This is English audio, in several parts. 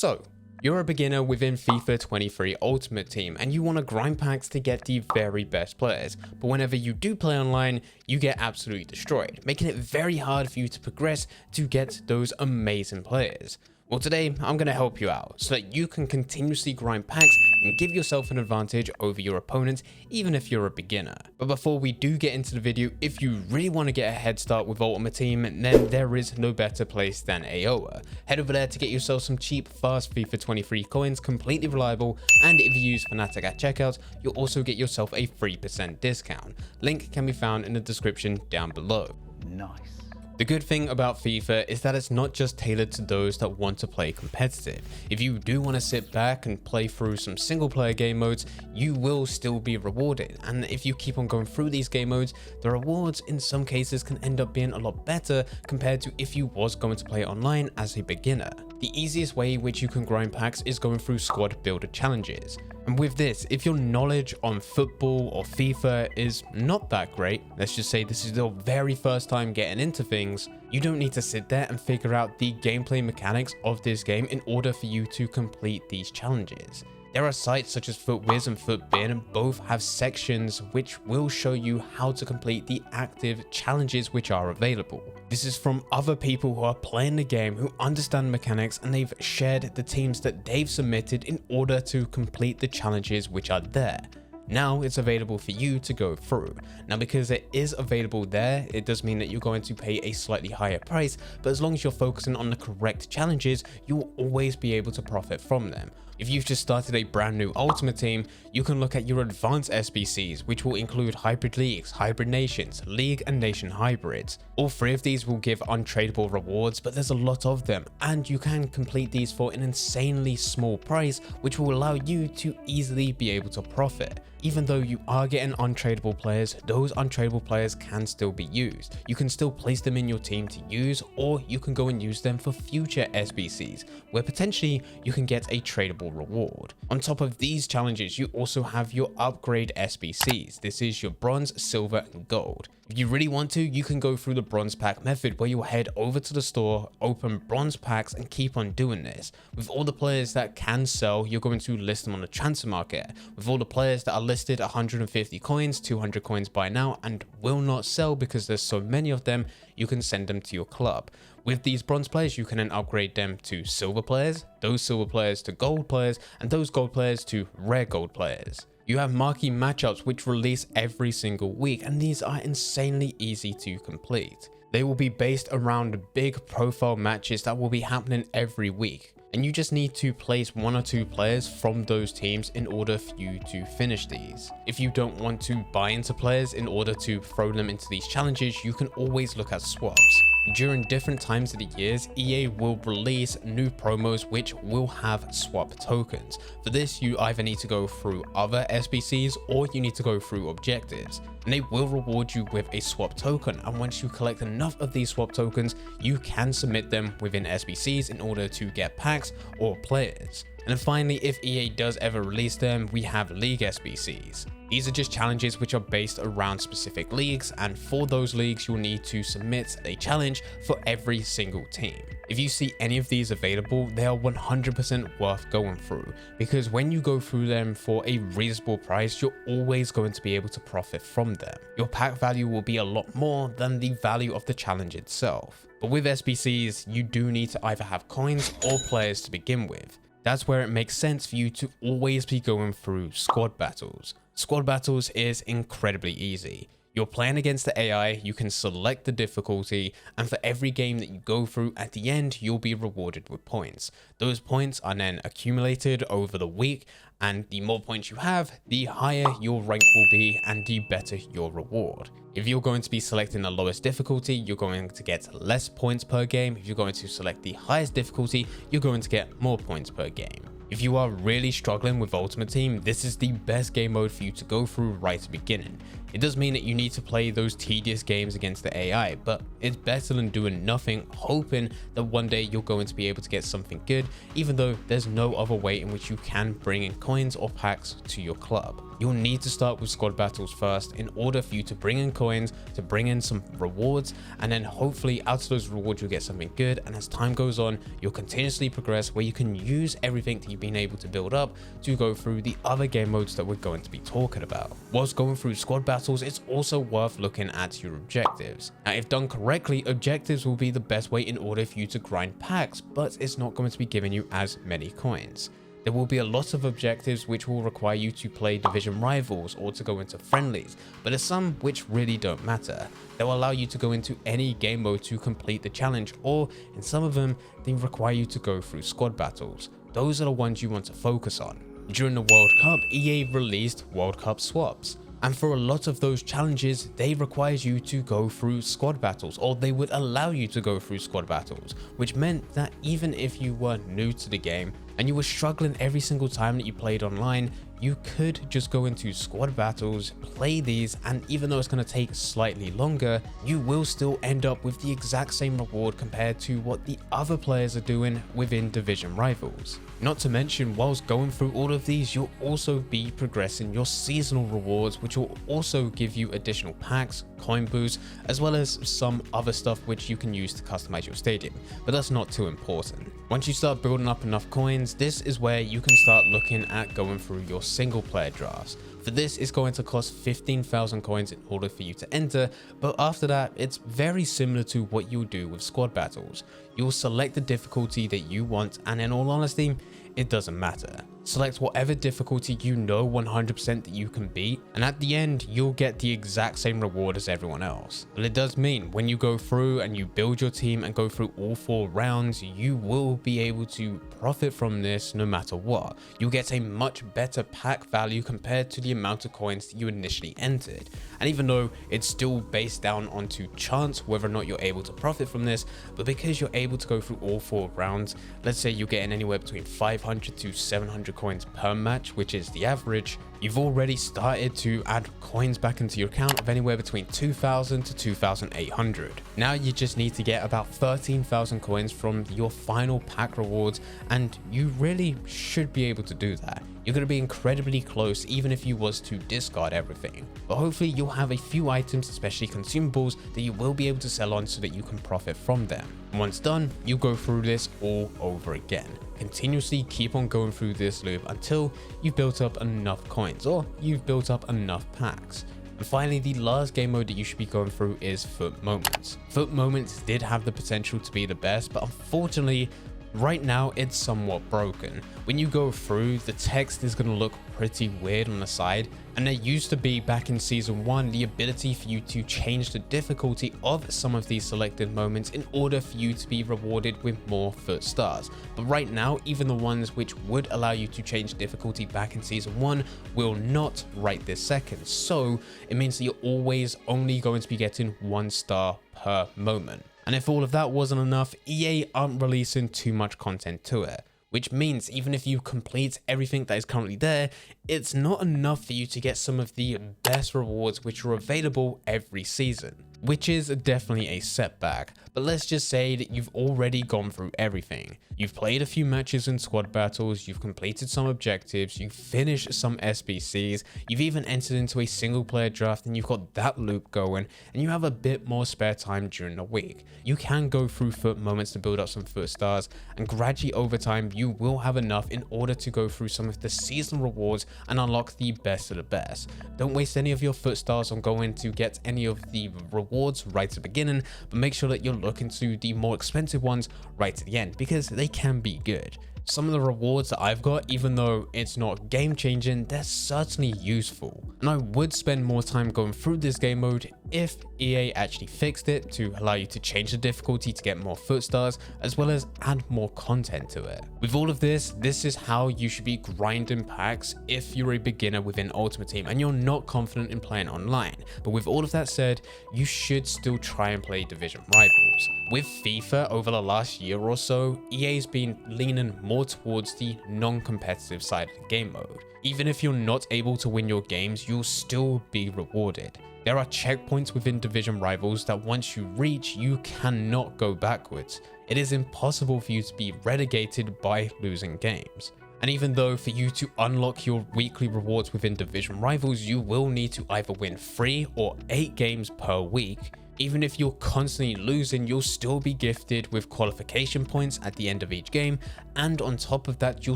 So, you're a beginner within FIFA 23 Ultimate Team and you want to grind packs to get the very best players, but whenever you do play online, you get absolutely destroyed, making it very hard for you to progress to get those amazing players. Well, today I'm going to help you out so that you can continuously grind packs and give yourself an advantage over your opponents even if you're a beginner. But before we do get into the video, if you really want to get a head start with Ultimate Team, then there is no better place than AOA. Head over there to get yourself some cheap, fast FIFA 23 coins, completely reliable, and if you use Fnatic at checkout, you'll also get yourself a 3% discount. Link can be found in the description down below. Nice. The good thing about FIFA is that it's not just tailored to those that want to play competitive. If you do want to sit back and play through some single player game modes, you will still be rewarded. And if you keep on going through these game modes, the rewards in some cases can end up being a lot better compared to if you was going to play online as a beginner. The easiest way in which you can grind packs is going through squad builder challenges. And with this, if your knowledge on football or FIFA is not that great, let's just say this is your very first time getting into things, you don't need to sit there and figure out the gameplay mechanics of this game in order for you to complete these challenges. There are sites such as FootWiz and FootBin, and both have sections which will show you how to complete the active challenges which are available. This is from other people who are playing the game, who understand mechanics, and they've shared the teams that they've submitted in order to complete the challenges which are there. Now it's available for you to go through. Now, because it is available there, it does mean that you're going to pay a slightly higher price, but as long as you're focusing on the correct challenges, you will always be able to profit from them. If you've just started a brand new Ultimate Team, you can look at your advanced SBCs, which will include hybrid leagues, hybrid nations, league and nation hybrids. All three of these will give untradeable rewards, but there's a lot of them, and you can complete these for an insanely small price, which will allow you to easily be able to profit. Even though you are getting untradeable players, those untradeable players can still be used. You can still place them in your team to use, or you can go and use them for future SBCs, where potentially you can get a tradable reward. On top of these challenges, you also have your upgrade SBCs. This is your bronze, silver, and gold. If you really want to, you can go through the bronze pack method, where you'll head over to the store, open bronze packs, and keep on doing this. With all the players that can sell, you're going to list them on the transfer market. With all the players that are listed 150 coins, 200 coins by now, and will not sell because there's so many of them, you can send them to your club. With these bronze players, you can then upgrade them to silver players, those silver players to gold players, and those gold players to rare gold players. You have marquee matchups which release every single week, and these are insanely easy to complete. They will be based around big profile matches that will be happening every week, and you just need to place one or two players from those teams in order for you to finish these. If you don't want to buy into players in order to throw them into these challenges, you can always look at swaps. During different times of the years, EA will release new promos which will have swap tokens. For this, you either need to go through other SBCs or you need to go through objectives, and they will reward you with a swap token. And once you collect enough of these swap tokens, you can submit them within SBCs in order to get packs or players. And then finally, if EA does ever release them, we have League SBCs. These are just challenges which are based around specific leagues, and for those leagues, you'll need to submit a challenge for every single team. If you see any of these available, they are 100% worth going through, because when you go through them for a reasonable price, you're always going to be able to profit from them. Your pack value will be a lot more than the value of the challenge itself. But with SBCs, you do need to either have coins or players to begin with. That's where it makes sense for you to always be going through squad battles. Squad battles is incredibly easy. You're playing against the AI, you can select the difficulty, and for every game that you go through, at the end, you'll be rewarded with points. Those points are then accumulated over the week, and the more points you have, the higher your rank will be and the better your reward. If you're going to be selecting the lowest difficulty, you're going to get less points per game. If you're going to select the highest difficulty, you're going to get more points per game. If you are really struggling with Ultimate Team, this is the best game mode for you to go through right at the beginning. It does mean that you need to play those tedious games against the AI, but it's better than doing nothing, hoping that one day you're going to be able to get something good, even though there's no other way in which you can bring in coins or packs to your club. You'll need to start with squad battles first in order for you to bring in coins, to bring in some rewards, and then hopefully out of those rewards you'll get something good, and as time goes on you'll continuously progress where you can use everything that you've been able to build up to go through the other game modes that we're going to be talking about. Whilst going through squad battles, it's also worth looking at your objectives. Now, if done correctly, objectives will be the best way in order for you to grind packs, but it's not going to be giving you as many coins. There will be a lot of objectives which will require you to play division rivals or to go into friendlies, but there's some which really don't matter. They'll allow you to go into any game mode to complete the challenge, or in some of them, they require you to go through squad battles. Those are the ones you want to focus on. During the World Cup, EA released World Cup swaps. And for a lot of those challenges, they require you to go through squad battles, or they would allow you to go through squad battles, which meant that even if you were new to the game and you were struggling every single time that you played online, you could just go into squad battles, play these, and even though it's going to take slightly longer, you will still end up with the exact same reward compared to what the other players are doing within division rivals. Not to mention, whilst going through all of these, you'll also be progressing your seasonal rewards, which will also give you additional packs, coin boosts, as well as some other stuff which you can use to customize your stadium, but that's not too important. Once you start building up enough coins, this is where you can start looking at going through your single player drafts. For this, it's going to cost 15,000 coins in order for you to enter, but after that, it's very similar to what you'll do with squad battles. You'll select the difficulty that you want, and in all honesty, it doesn't matter. Select whatever difficulty you know 100% that you can beat, and at the end you'll get the exact same reward as everyone else. But it does mean when you go through and you build your team and go through all 4 rounds, you will be able to profit from this no matter what. You'll get a much better pack value compared to the amount of coins that you initially entered. And even though it's still based down onto chance whether or not you're able to profit from this, but because you're able to go through all 4 rounds, let's say you're getting anywhere between 500 to 700 coins per match, which is the average, you've already started to add coins back into your account of anywhere between 2,000 to 2,800. Now you just need to get about 13,000 coins from your final pack rewards, and you really should be able to do that. You're going to be incredibly close even if you was to discard everything, but hopefully you'll have a few items, especially consumables, that you will be able to sell on so that you can profit from them. And once done, you go through this all over again. Continuously keep on going through this loop until you've built up enough coins or you've built up enough packs. And finally, the last game mode that you should be going through is Foot Moments. Foot Moments did have the potential to be the best, but unfortunately, right now it's somewhat broken. When you go through, the text is going to look pretty weird on the side, and there used to be back in season 1 the ability for you to change the difficulty of some of these selected moments in order for you to be rewarded with more foot stars. But right now, even the ones which would allow you to change difficulty back in season 1 will not right this second, so it means that you're always only going to be getting 1 star per moment. And if all of that wasn't enough, EA aren't releasing too much content to it, which means even if you complete everything that is currently there, it's not enough for you to get some of the best rewards which are available every season, which is definitely a setback. But let's just say that you've already gone through everything. You've played a few matches in squad battles, you've completed some objectives, you've finished some SBCs, you've even entered into a single player draft, and you've got that loop going, and you have a bit more spare time during the week. You can go through Foot Moments to build up some foot stars, and gradually over time you will have enough in order to go through some of the seasonal rewards and unlock the best of the best. Don't waste any of your foot stars on going to get any of the rewards right at the beginning, but make sure that you're looking to the more expensive ones right at the end, because they can be good. Some of the rewards that I've got, even though it's not game changing, they're certainly useful, and I would spend more time going through this game mode if EA actually fixed it to allow you to change the difficulty to get more foot stars, as well as add more content to it. With all of this is how you should be grinding packs if you're a beginner within Ultimate Team and you're not confident in playing online. But with all of that said, you should still try and play Division Rivals. With FIFA over the last year or so, EA's been leaning more towards the non-competitive side of the game mode. Even if you're not able to win your games, you'll still be rewarded. There are checkpoints within Division Rivals that once you reach, you cannot go backwards. It is impossible for you to be relegated by losing games. And even though for you to unlock your weekly rewards within Division Rivals, you will need to either win 3 or 8 games per week, even if you're constantly losing, you'll still be gifted with qualification points at the end of each game, and on top of that, you'll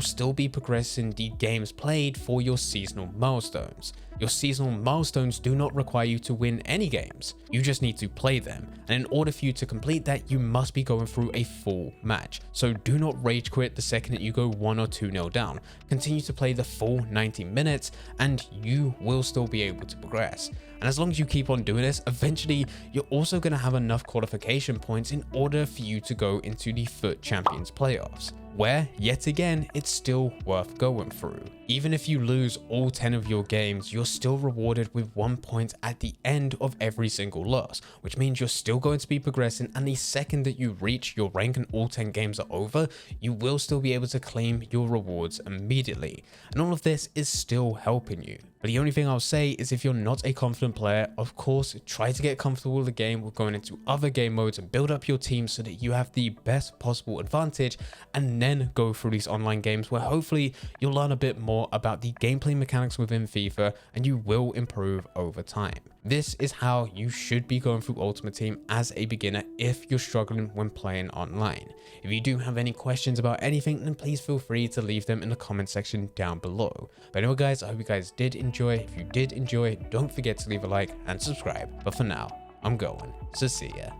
still be progressing the games played for your seasonal milestones. Your seasonal milestones do not require you to win any games, you just need to play them, and in order for you to complete that, you must be going through a full match. So do not rage quit the second that you go 1 or 2-0 down. Continue to play the full 90 minutes and you will still be able to progress. And as long as you keep on doing this, eventually you're also going to have enough qualification points in order for you to go into the FUT Champions playoffs, where yet again it's still worth going through. Even if you lose all 10 of your games, you're still rewarded with 1 point at the end of every single loss, which means you're still going to be progressing, and the second that you reach your rank and all 10 games are over, you will still be able to claim your rewards immediately. And all of this is still helping you. But the only thing I'll say is if you're not a confident player, of course, try to get comfortable with the game with going into other game modes and build up your team so that you have the best possible advantage, and then go through these online games where hopefully you'll learn a bit more about the gameplay mechanics within FIFA and you will improve over time. This is how you should be going through Ultimate Team as a beginner if you're struggling when playing online. If you do have any questions about anything, then please feel free to leave them in the comment section down below. But anyway guys, I hope you guys did enjoy. If you did enjoy, don't forget to leave a like and subscribe. But for now, I'm going. So see ya.